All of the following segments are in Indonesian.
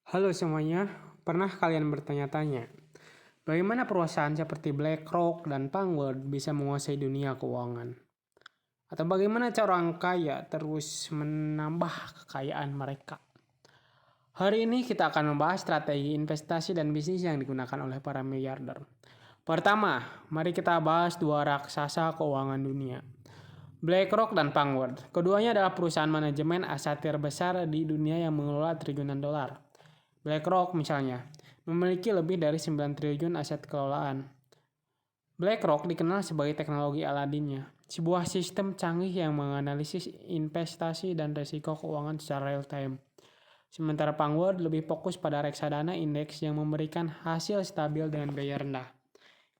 Halo semuanya, pernah kalian bertanya-tanya, bagaimana perusahaan seperti BlackRock dan Vanguard bisa menguasai dunia keuangan? Atau bagaimana cara orang kaya terus menambah kekayaan mereka? Hari ini kita akan membahas strategi investasi dan bisnis yang digunakan oleh para miliarder. Pertama, mari kita bahas dua raksasa keuangan dunia, BlackRock dan Vanguard. Keduanya adalah perusahaan manajemen aset terbesar di dunia yang mengelola triliunan dolar. BlackRock misalnya, memiliki lebih dari 9 triliun aset kelolaan. BlackRock dikenal sebagai teknologi Aladdin-nya, sebuah sistem canggih yang menganalisis investasi dan risiko keuangan secara real time. Sementara Vanguard lebih fokus pada reksadana indeks yang memberikan hasil stabil dengan biaya rendah.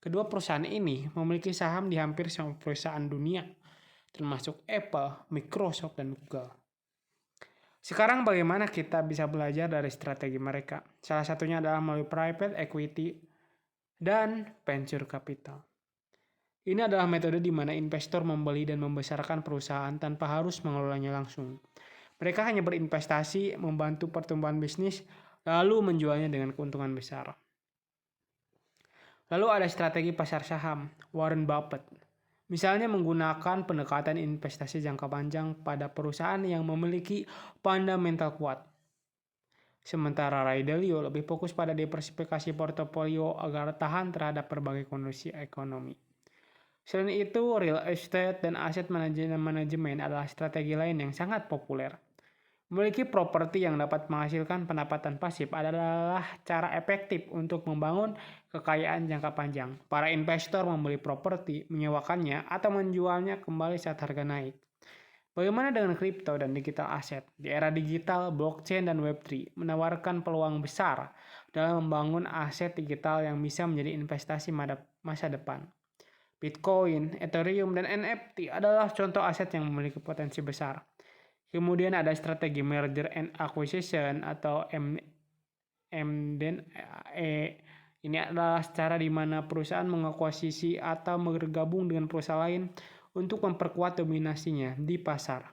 Kedua perusahaan ini memiliki saham di hampir semua perusahaan dunia, termasuk Apple, Microsoft, dan Google. Sekarang bagaimana kita bisa belajar dari strategi mereka? Salah satunya adalah melalui private equity dan venture capital. Ini adalah metode di mana investor membeli dan membesarkan perusahaan tanpa harus mengelolanya langsung. Mereka hanya berinvestasi, membantu pertumbuhan bisnis, lalu menjualnya dengan keuntungan besar. Lalu ada strategi pasar saham, Warren Buffett. Misalnya menggunakan pendekatan investasi jangka panjang pada perusahaan yang memiliki fundamental kuat. Sementara Ray Dalio lebih fokus pada diversifikasi portofolio agar tahan terhadap berbagai kondisi ekonomi. Selain itu, real estate dan aset manajemen adalah strategi lain yang sangat populer. Memiliki properti yang dapat menghasilkan pendapatan pasif adalah cara efektif untuk membangun kekayaan jangka panjang. Para investor membeli properti, menyewakannya, atau menjualnya kembali saat harga naik. Bagaimana dengan kripto dan digital aset? Di era digital, blockchain dan Web3 menawarkan peluang besar dalam membangun aset digital yang bisa menjadi investasi masa depan. Bitcoin, Ethereum, dan NFT adalah contoh aset yang memiliki potensi besar. Kemudian ada strategi merger and acquisition atau M&A. Ini adalah cara di mana perusahaan mengakuisisi atau bergabung dengan perusahaan lain untuk memperkuat dominasinya di pasar.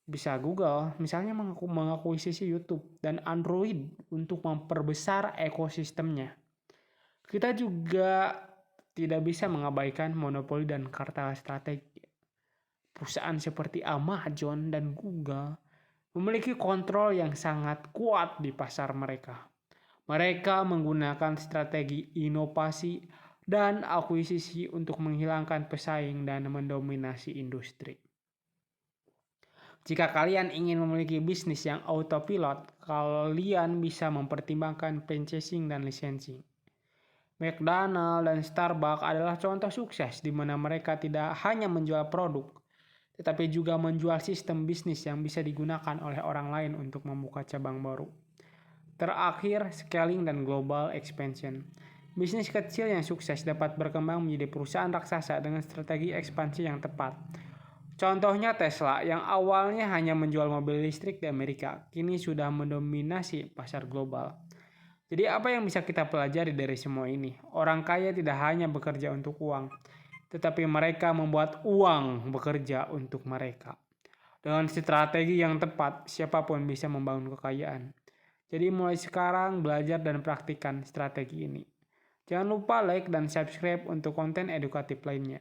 Bisa Google misalnya mengakuisisi YouTube dan Android untuk memperbesar ekosistemnya. Kita juga tidak bisa mengabaikan monopoli dan kartel strategi. Perusahaan seperti Amazon dan Google memiliki kontrol yang sangat kuat di pasar mereka. Mereka menggunakan strategi inovasi dan akuisisi untuk menghilangkan pesaing dan mendominasi industri. Jika kalian ingin memiliki bisnis yang autopilot, kalian bisa mempertimbangkan franchising dan licensing. McDonald dan Starbucks adalah contoh sukses di mana mereka tidak hanya menjual produk, tetapi juga menjual sistem bisnis yang bisa digunakan oleh orang lain untuk membuka cabang baru. Terakhir, scaling dan global expansion. Bisnis kecil yang sukses dapat berkembang menjadi perusahaan raksasa dengan strategi ekspansi yang tepat. Contohnya Tesla yang awalnya hanya menjual mobil listrik di Amerika, kini sudah mendominasi pasar global. Jadi apa yang bisa kita pelajari dari semua ini? Orang kaya tidak hanya bekerja untuk uang, tetapi mereka membuat uang bekerja untuk mereka. Dengan strategi yang tepat, siapapun bisa membangun kekayaan. Jadi mulai sekarang belajar dan praktikkan strategi ini. Jangan lupa like dan subscribe untuk konten edukatif lainnya.